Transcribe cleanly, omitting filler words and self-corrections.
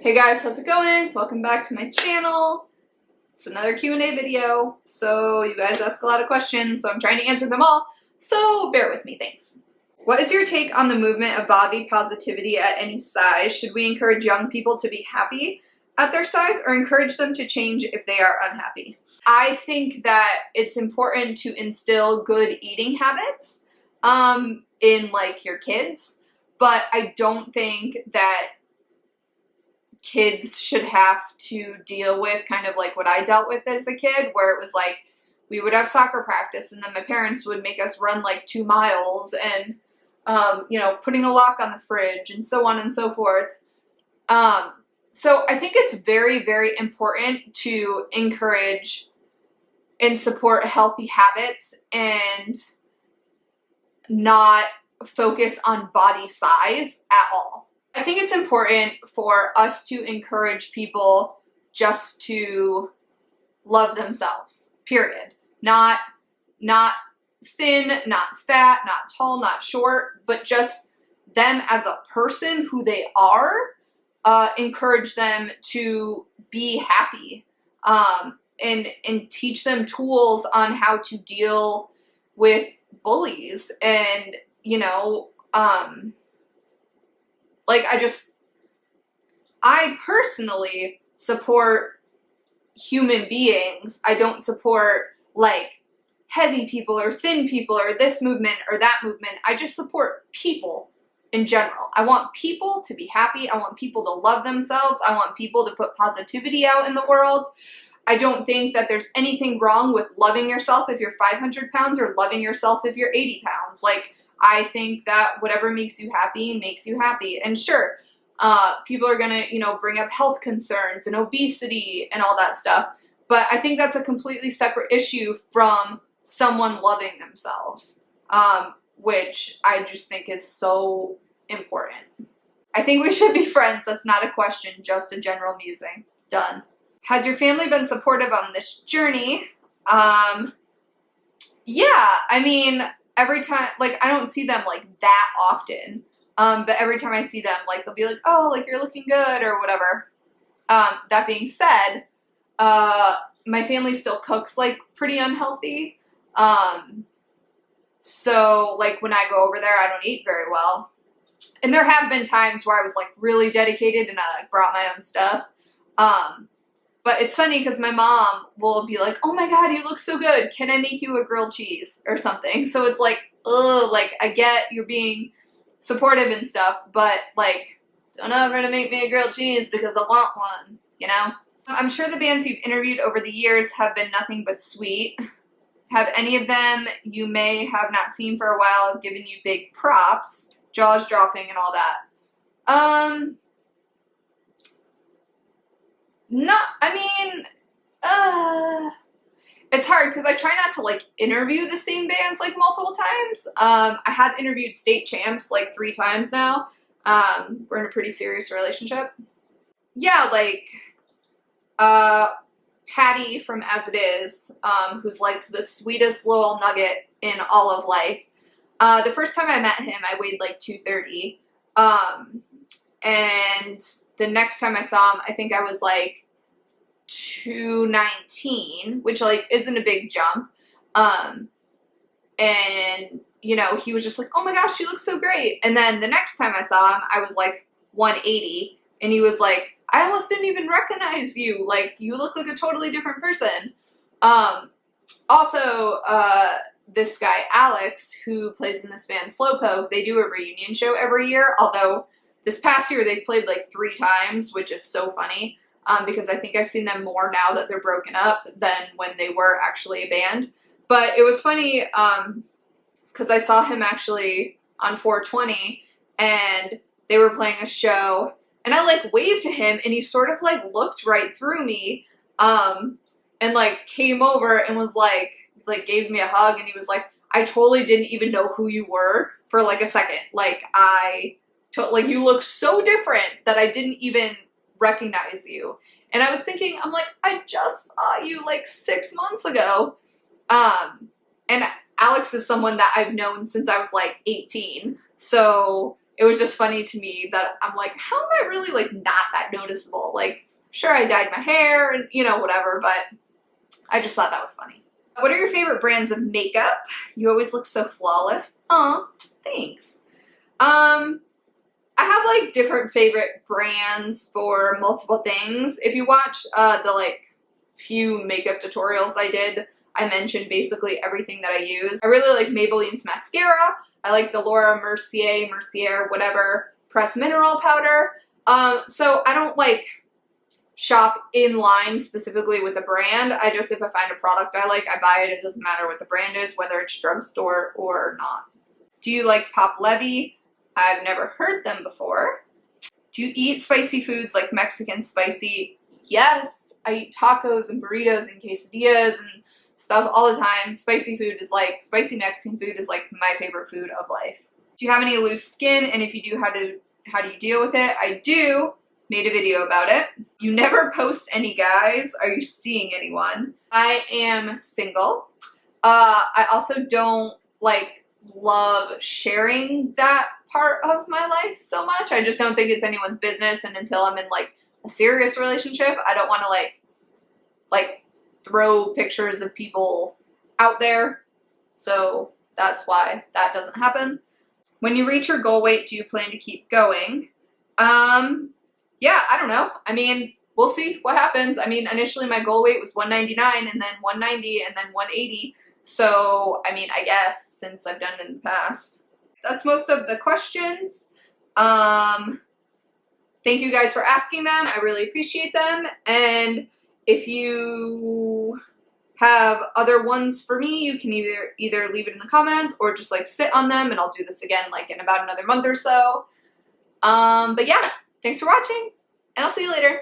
Hey guys, how's it going? Welcome back to my channel. It's another Q&A video. So you guys ask a lot of questions, so I'm trying to answer them all. So bear with me, thanks. What is your take on the movement of body positivity at any size? Should we encourage young people to be happy at their size or encourage them to change if they are unhappy? I think that it's important to instill good eating habits in like your kids, but I don't think that kids should have to deal with kind of like what I dealt with as a kid, where it was like we would have soccer practice and then my parents would make us run like 2 miles and putting a lock on the fridge and so on and so forth. So I think it's very, very important to encourage and support healthy habits and not focus on body size at all. I think it's important for us to encourage people just to love themselves, period. Not thin, not fat, not tall, not short, but just them as a person, who they are. Encourage them to be happy, and teach them tools on how to deal with bullies and, I personally support human beings. I don't support like heavy people or thin people or this movement or that movement. I just support people in general. I want people to be happy. I want people to love themselves. I want people to put positivity out in the world. I don't think that there's anything wrong with loving yourself if you're 500 pounds or loving yourself if you're 80 pounds. I think that whatever makes you happy. And sure, people are gonna, bring up health concerns and obesity and all that stuff. But I think that's a completely separate issue from someone loving themselves, which I just think is so important. I think we should be friends. That's not a question, just a general musing. Done. Has your family been supportive on this journey? Yeah, I mean, every time, I don't see them that often, but every time I see them, they'll be like, oh, you're looking good or whatever. That being said, my family still cooks pretty unhealthy. So when I go over there, I don't eat very well. And there have been times where I was really dedicated and I brought my own stuff. But it's funny because my mom will be like, oh my God, you look so good. Can I make you a grilled cheese or something? So it's I get you're being supportive and stuff, but don't ever to make me a grilled cheese because I want one, I'm sure the bands you've interviewed over the years have been nothing but sweet. Have any of them you may have not seen for a while given you big props, jaws dropping and all that? It's hard because I try not to interview the same bands multiple times. I have interviewed state champs 3 times now. We're in a pretty serious relationship. Yeah, Patty from As It Is, who's the sweetest little nugget in all of life. The first time I met him, I weighed 230. And the next time I saw him, I think I was 219, which isn't a big jump. And he was just oh my gosh, she looks so great. And then the next time I saw him, I was 180, and he was I almost didn't even recognize you. You look like a totally different person. Also, this guy, Alex, who plays in this band Slowpoke, they do a reunion show every year, although this past year they've played 3 times, which is so funny, because I think I've seen them more now that they're broken up than when they were actually a band. But it was funny, because I saw him actually on 420, and they were playing a show, and I waved to him, and he sort of looked right through me, and came over and was gave me a hug, and he was I totally didn't even know who you were for a second. You look so different that I didn't even recognize you. And I was thinking, I just saw you 6 months ago. And Alex is someone that I've known since I was 18. So it was just funny to me that I'm like, how am I really like not that noticeable? Like, sure, I dyed my hair and, you know, whatever, but I just thought that was funny. What are your favorite brands of makeup? You always look so flawless. Aw, thanks. I have like different favorite brands for multiple things. If you watch the like few makeup tutorials I did, I mentioned basically everything that I use. I really like Maybelline's mascara. I like the Laura Mercier, whatever, pressed mineral powder. So I don't like shop in line specifically with a brand. I just, if I find a product I like, I buy it. It doesn't matter what the brand is, whether it's drugstore or not. Do you like Pop Levy? I've never heard them before. Do you eat spicy foods like Mexican spicy? Yes, I eat tacos and burritos and quesadillas and stuff all the time. Spicy Mexican food is like my favorite food of life. Do you have any loose skin? And if you do, how do you deal with it? I do. Made a video about it. You never post any guys. Are you seeing anyone? I am single. I also don't like love sharing that part of my life so much. I just don't think it's anyone's business, and until I'm in like a serious relationship, I don't want to like throw pictures of people out there. So that's why that doesn't happen. When you reach your goal weight, do you plan to keep going? Yeah, I don't know. I mean, we'll see what happens. I mean, initially my goal weight was 199 and then 190 and then 180. So, I mean, I guess since I've done it in the past. That's most of the questions. Thank you guys for asking them. I really appreciate them. And if you have other ones for me, you can either leave it in the comments or just like sit on them, and I'll do this again like in about another month or so. But yeah, thanks for watching, and I'll see you later.